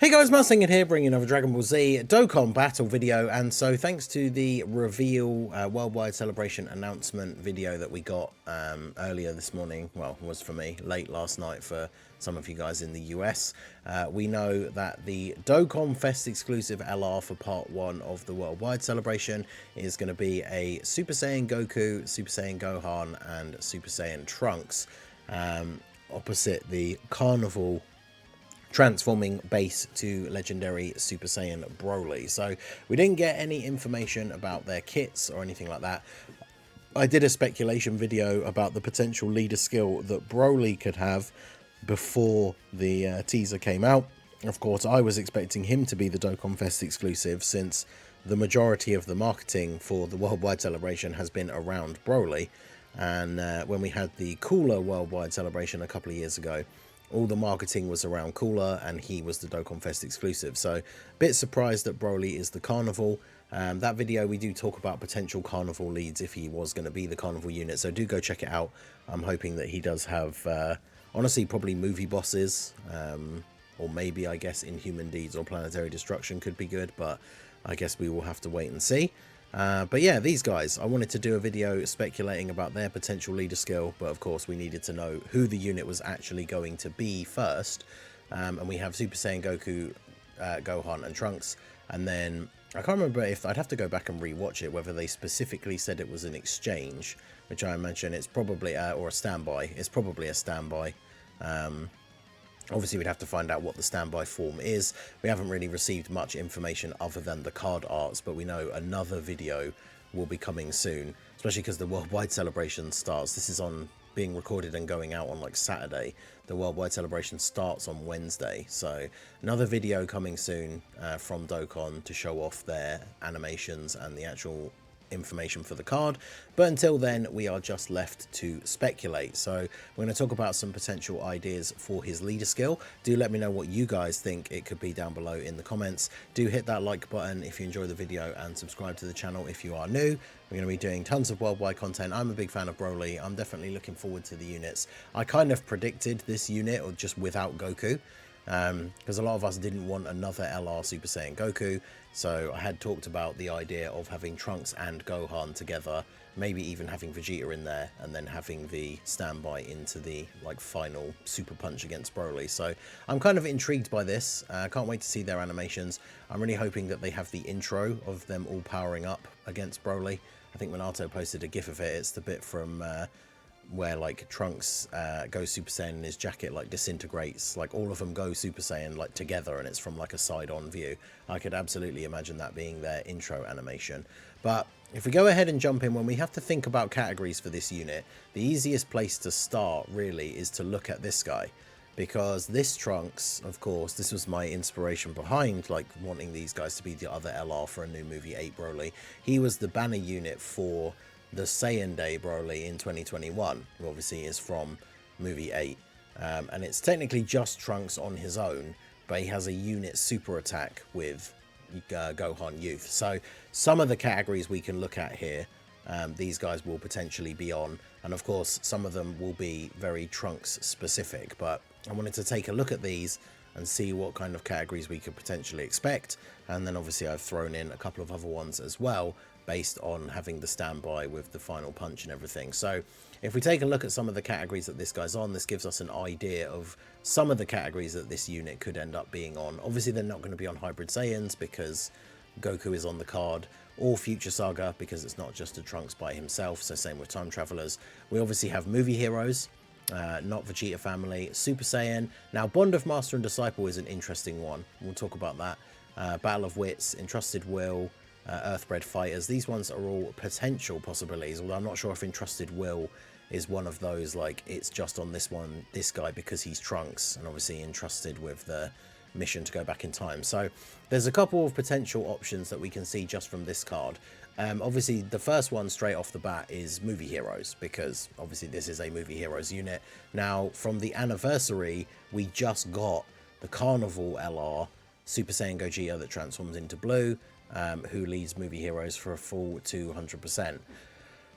Hey guys, Mustang here, bringing another Dragon Ball Z Dokkan battle video. And so thanks to the reveal worldwide celebration announcement video that we got earlier this morning, well, it was for me, late last night for some of you guys in the US, we know that the Dokkan Fest exclusive LR for part 1 of the worldwide celebration is going to be a Super Saiyan Goku, Super Saiyan Gohan and Super Saiyan Trunks opposite the Carnival transforming base to legendary Super Saiyan Broly. So we didn't get any information about their kits or anything like that. I did a speculation video about the potential leader skill that Broly could have before the teaser came out. Of course, I was expecting him to be the Dokkan Fest exclusive, since the majority of the marketing for the worldwide celebration has been around Broly. And when we had the Cooler worldwide celebration a couple of years ago, all the marketing was around Cooler and he was the Dokkan Fest exclusive. So a bit surprised that Broly is the Carnival. That video we do talk about potential Carnival leads if he was going to be the Carnival unit, so do go check it out. I'm hoping that he does have honestly probably movie bosses, or maybe I guess Inhuman Deeds or Planetary Destruction could be good, but I guess we will have to wait and see. But yeah, these guys, I wanted to do a video speculating about their potential leader skill, but of course we needed to know who the unit was actually going to be first. And we have Super Saiyan Goku, Gohan and Trunks, and then I can't remember if I'd have to go back and rewatch it, whether they specifically said it was an exchange, which I imagine it's probably, or a standby. It's probably a standby. Obviously, we'd have to find out what the standby form is. We haven't really received much information other than the card arts, but we know another video will be coming soon, especially because the worldwide celebration starts. This is on being recorded and going out on like Saturday. The worldwide celebration starts on Wednesday, so another video coming soon from Dokkan to show off their animations and the actual information for the card. But until then, we are just left to speculate. So we're going to talk about some potential ideas for his leader skill. Do let me know what you guys think it could be down below in the comments. Do hit that like button if you enjoy the video, and subscribe to the channel if you are new. We're going to be doing tons of worldwide content. I'm a big fan of Broly. I'm definitely looking forward to the units. I kind of predicted this unit, or just without Goku, because a lot of us didn't want another LR Super Saiyan Goku. So I had talked about the idea of having Trunks and Gohan together, maybe even having Vegeta in there, and then having the standby into the like final super punch against Broly. So I'm kind of intrigued by this. I can't wait to see their animations. I'm really hoping that they have the intro of them all powering up against Broly. I think Minato posted a gif of it. It's the bit from where like Trunks goes Super Saiyan and his jacket like disintegrates, like all of them go Super Saiyan like together, and it's from like a side-on view. I could absolutely imagine that being their intro animation. But if we go ahead and jump in, when we have to think about categories for this unit, the easiest place to start really is to look at this guy, because this Trunks, of course, this was my inspiration behind like wanting these guys to be the other LR for a new movie 8 Broly. He was the banner unit for the Saiyan Day Broly in 2021, who obviously is from movie 8, and it's technically just Trunks on his own, but he has a unit super attack with Gohan Youth. So some of the categories we can look at here, these guys will potentially be on, and of course some of them will be very Trunks specific, but I wanted to take a look at these and see what kind of categories we could potentially expect. And then obviously I've thrown in a couple of other ones as well, based on having the standby with the final punch and everything. So if we take a look at some of the categories that this guy's on, this gives us an idea of some of the categories that this unit could end up being on. Obviously they're not going to be on Hybrid Saiyans because Goku is on the card, or Future Saga because it's not just a Trunks by himself, so same with Time Travelers. We obviously have movie heroes, not Vegeta family, Super Saiyan. Now Bond of Master and Disciple is an interesting one, we'll talk about that. Battle of Wits, Entrusted Will, Earthbred Fighters. These ones are all potential possibilities, although I'm not sure if Entrusted Will is one of those, like it's just on this one, this guy, because he's Trunks, and obviously entrusted with the mission to go back in time. So there's a couple of potential options that we can see just from this card. Obviously the first one straight off the bat is movie heroes, because obviously this is a movie heroes unit. Now from the anniversary, we just got the Carnival LR Super Saiyan Gogeta that transforms into blue, who leads movie heroes for a full 200%.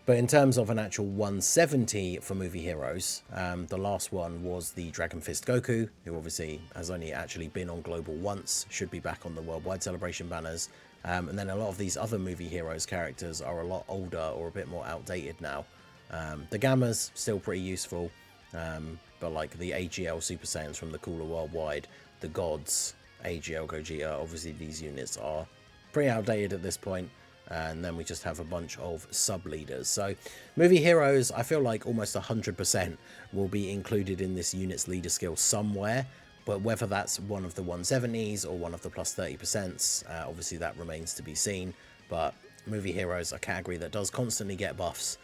But in terms of an actual 170 for movie heroes, the last one was the Dragon Fist Goku, who obviously has only actually been on Global once, should be back on the Worldwide Celebration banners. And then a lot of these other movie heroes characters are a lot older or a bit more outdated now. The Gamma's still pretty useful, but like the AGL Super Saiyans from the cooler Worldwide, the Gods, AGL Gogeta, obviously these units are pretty outdated at this point. And then we just have a bunch of sub-leaders. So movie heroes, I feel like almost 100% will be included in this unit's leader skill somewhere. But whether that's one of the 170s or one of the plus 30%, obviously that remains to be seen. But movie heroes are a category that does constantly get buffs.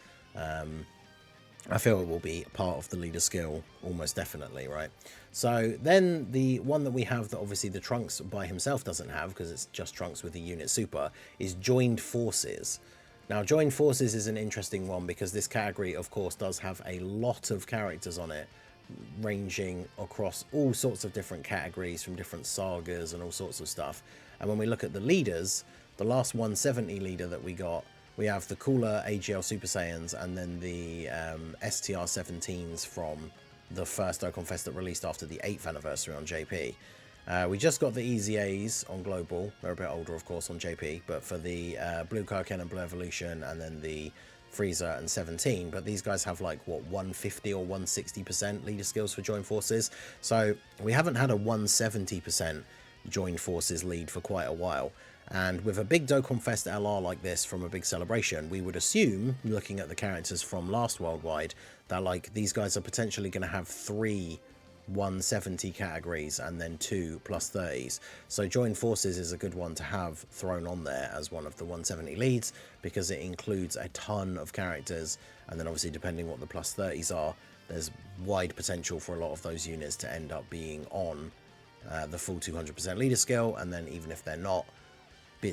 I feel it will be part of the leader skill almost definitely, right? So then the one that we have that obviously the Trunks by himself doesn't have, because it's just Trunks with the unit super, is Joined Forces. Now Joined Forces is an interesting one because this category of course does have a lot of characters on it, ranging across all sorts of different categories from different sagas and all sorts of stuff. And when we look at the leaders, the last 170 leader that we got, we have the cooler AGL Super Saiyans and then the STR-17s from the first Dokkan Fest that released after the 8th anniversary on JP. We just got the Easy A's on Global. They're a bit older, of course, on JP, but for the Blue Kaioken and Blue Evolution and then the Frieza and 17, but these guys have like, what, 150 or 160% leader skills for Joined Forces. So we haven't had a 170% Joined Forces lead for quite a while. And with a big Dokkan Fest LR like this from a big celebration, we would assume, looking at the characters from last Worldwide, that like these guys are potentially going to have 3 170 categories and then 2 plus 30s. So Joined Forces is a good one to have thrown on there as one of the 170 leads because it includes a ton of characters, and then obviously depending what the plus 30s are, there's wide potential for a lot of those units to end up being on the full 200% leader skill, and then even if they're not,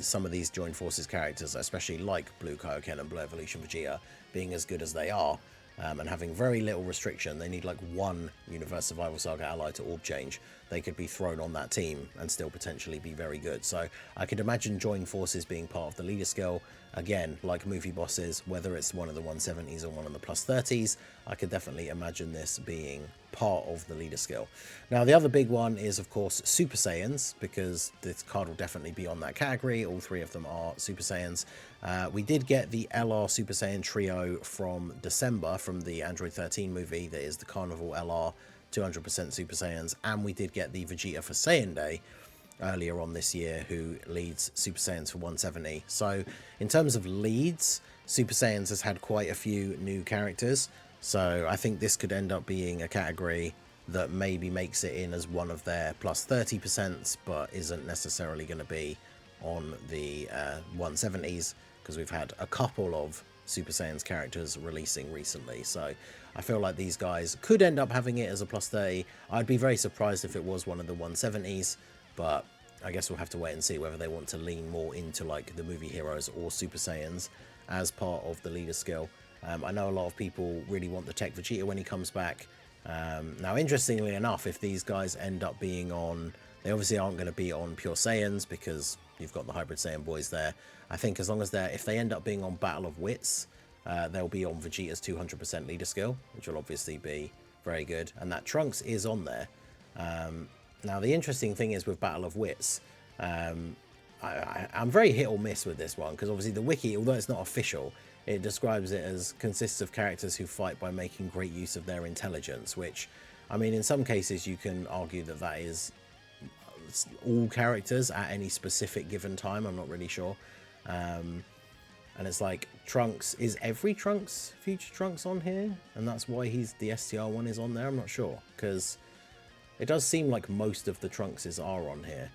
some of these Joined Forces characters, especially like Blue Kaioken and Blue Evolution Vegeta, being as good as they are, and having very little restriction, they need like 1 Universe Survival Saga ally to orb change. They could be thrown on that team and still potentially be very good. So I could imagine Joined Forces being part of the leader skill. Again, like movie bosses, whether it's one of the 170s or one of the plus 30s, I could definitely imagine this being part of the leader skill. Now, the other big one is, of course, Super Saiyans, because this card will definitely be on that category. All 3 of them are Super Saiyans. We did get the LR Super Saiyan trio from December from the Android 13 movie. That is the Carnival LR 200% Super Saiyans. And we did get the Vegeta for Saiyan Day earlier on this year, who leads Super Saiyans for 170. So in terms of leads, Super Saiyans has had quite a few new characters. So I think this could end up being a category that maybe makes it in as one of their plus 30%, but isn't necessarily going to be on the 170s, because we've had a couple of Super Saiyans characters releasing recently. So I feel like these guys could end up having it as a plus 30. I'd be very surprised if it was one of the 170s, but I guess we'll have to wait and see whether they want to lean more into like the movie heroes or Super Saiyans as part of the leader skill. I know a lot of people really want the Tech Vegeta when he comes back. Now, interestingly enough, if these guys end up being on, they obviously aren't going to be on Pure Saiyans because you've got the Hybrid Saiyan boys there. I think as long as if they end up being on Battle of Wits, they'll be on Vegeta's 200% leader skill, which will obviously be very good. And that Trunks is on there. Now, the interesting thing is with Battle of Wits, I'm very hit or miss with this one, because obviously the wiki, although it's not official, it describes it as consists of characters who fight by making great use of their intelligence, which, I mean, in some cases you can argue that that is all characters at any specific given time. I'm not really sure. And it's like, Trunks, is every Trunks, future Trunks on here? And that's why the STR one is on there? I'm not sure, because it does seem like most of the Trunkses are on here.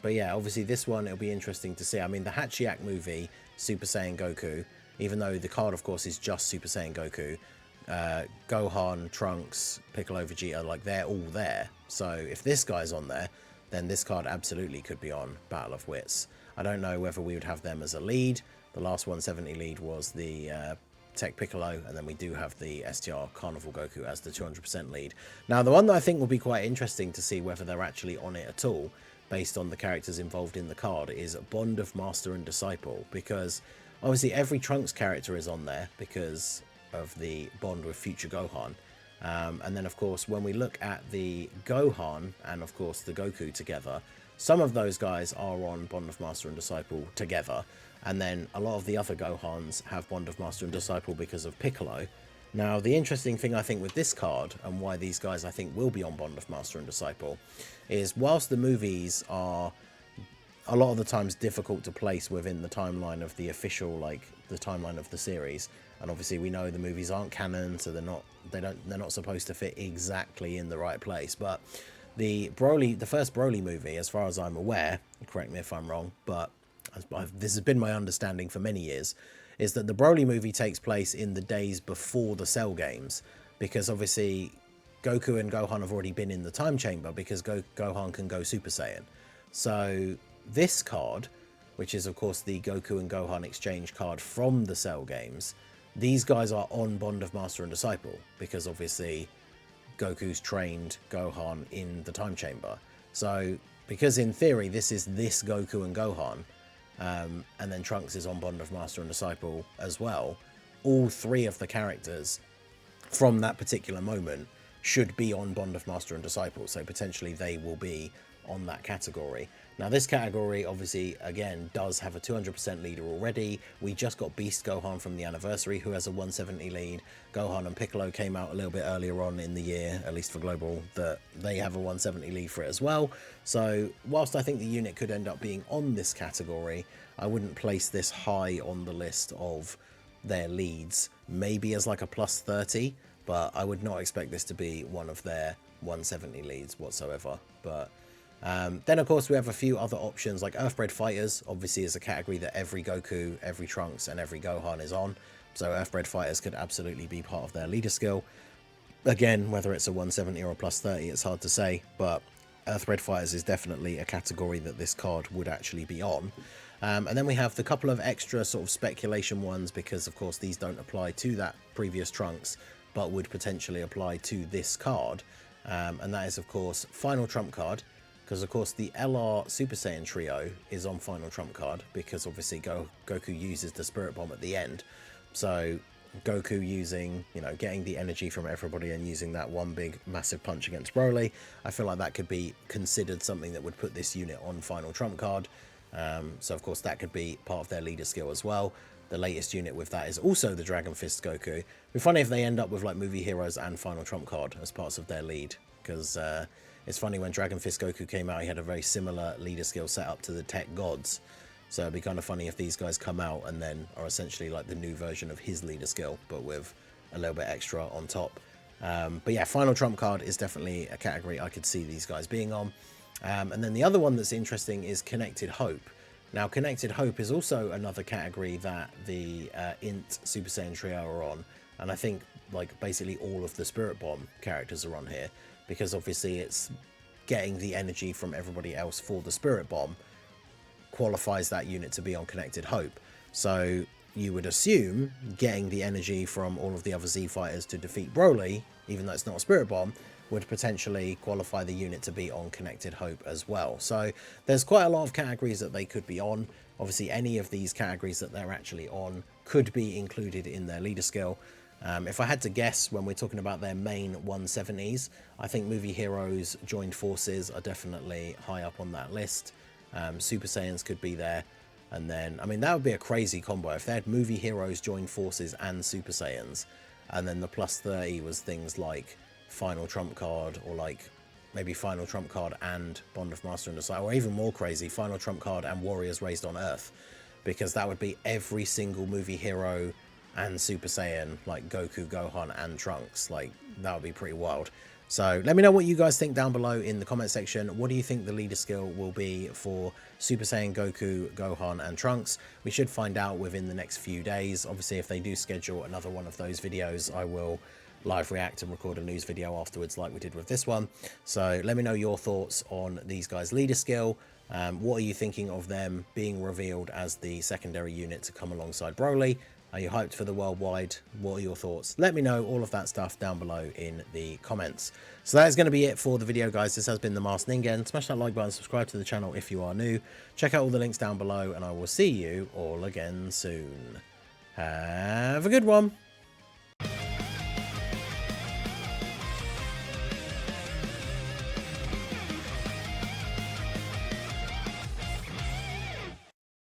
But yeah, obviously this one, it'll be interesting to see. I mean, the Hachiyak movie, Super Saiyan Goku, even though the card, of course, is just Super Saiyan Goku, Gohan, Trunks, Piccolo, Vegeta, like, they're all there. So if this guy's on there, then this card absolutely could be on Battle of Wits. I don't know whether we would have them as a lead. The last 170 lead was the Tech Piccolo, and then we do have the STR Carnival Goku as the 200% lead. Now, the one that I think will be quite interesting to see whether they're actually on it at all, based on the characters involved in the card, is Bond of Master and Disciple, because Obviously, every Trunks character is on there because of the bond with future Gohan. And then, of course, when we look at the Gohan and, of course, the Goku together, some of those guys are on Bond of Master and Disciple together. And then a lot of the other Gohans have Bond of Master and Disciple because of Piccolo. Now, the interesting thing, I think, with this card, and why these guys, I think, will be on Bond of Master and Disciple, is whilst the movies are a lot of the times difficult to place within the timeline of the official, like, the timeline of the series, and obviously we know the movies aren't canon, so they're not supposed to fit exactly in the right place, but the first Broly movie, as far as I'm aware, correct me if I'm wrong, but this has been my understanding for many years, is that the Broly movie takes place in the days before the Cell games, because obviously Goku and Gohan have already been in the time chamber because Gohan can go Super Saiyan. So this card, which is of course the Goku and Gohan exchange card from the Cell games, these guys are on Bond of Master and Disciple because obviously Goku's trained Gohan in the time chamber. So because in theory this is this Goku and Gohan, and then Trunks is on Bond of Master and Disciple as well, all three of the characters from that particular moment should be on Bond of Master and Disciple, so potentially they will be on that category. Now this category obviously again does have a 200% leader already. We just got Beast Gohan from the anniversary, who has a 170 lead. Gohan and Piccolo came out a little bit earlier on in the year, at least for global, that they have a 170 lead for it as well. So whilst I think the unit could end up being on this category, I wouldn't place this high on the list of their leads, maybe as like a plus 30, but I would not expect this to be one of their 170 leads whatsoever. But then of course we have a few other options, like Earthbred Fighters obviously is a category that every Goku, every Trunks and every Gohan is on, so Earthbred Fighters could absolutely be part of their leader skill. Again, whether it's a 170 or a plus 30, it's hard to say, but Earthbred Fighters is definitely a category that this card would actually be on. And then we have the couple of extra sort of speculation ones, because of course these don't apply to that previous Trunks, but would potentially apply to this card. And that is of course Final Trump card, because of course the LR Super Saiyan trio is on Final Trump card, because obviously Goku uses the Spirit Bomb at the end. So Goku using, you know, getting the energy from everybody and using that one big massive punch against Broly, I feel like that could be considered something that would put this unit on Final Trump card. So of course that could be part of their leader skill as well. The latest unit with that is also the Dragon Fist Goku. It'd be funny if they end up with like Movie Heroes and Final Trump card as parts of their lead, because it's funny, when Dragon Fist Goku came out, he had a very similar leader skill set up to the Tech Gods. So it'd be kind of funny if these guys come out and then are essentially like the new version of his leader skill, but with a little bit extra on top. But yeah, Final Trump card is definitely a category I could see these guys being on. And then the other one that's interesting is Connected Hope. Now, Connected Hope is also another category that the Int Super Saiyan trio are on. And I think like basically all of the Spirit Bomb characters are on here, because obviously it's getting the energy from everybody else for the Spirit Bomb qualifies that unit to be on Connected Hope. So you would assume getting the energy from all of the other Z fighters to defeat Broly, even though it's not a Spirit Bomb, would potentially qualify the unit to be on Connected Hope as well. So there's quite a lot of categories that they could be on. Obviously any of these categories that they're actually on could be included in their leader skill. If I had to guess, when we're talking about their main 170s, I think Movie Heroes Joined Forces are definitely high up on that list. Super Saiyans could be there. And then, I mean, that would be a crazy combo if they had Movie Heroes Joined Forces and Super Saiyans. And then the plus 30 was things like Final Trump card, or like maybe Final Trump card and Bond of Master and Disciple, or even more crazy, Final Trump card and Warriors Raised on Earth. Because that would be every single Movie Hero and Super Saiyan, like Goku, Gohan and Trunks. Like, that would be pretty wild. So let me know what you guys think down below in the comment section. What do you think the leader skill will be for Super Saiyan Goku, Gohan and Trunks? We should find out within the next few days. Obviously, if they do schedule another one of those videos, I will live react and record a news video afterwards like we did with this one. So let me know your thoughts on these guys' leader skill. What are you thinking of them being revealed as the secondary unit to come alongside Broly? Are you hyped for the worldwide? What are your thoughts? Let me know all of that stuff down below in the comments. So that is going to be it for the video, guys. This has been the Masked Ningen. Smash that like button, subscribe to the channel if you are new. Check out all the links down below, and I will see you all again soon. Have a good one.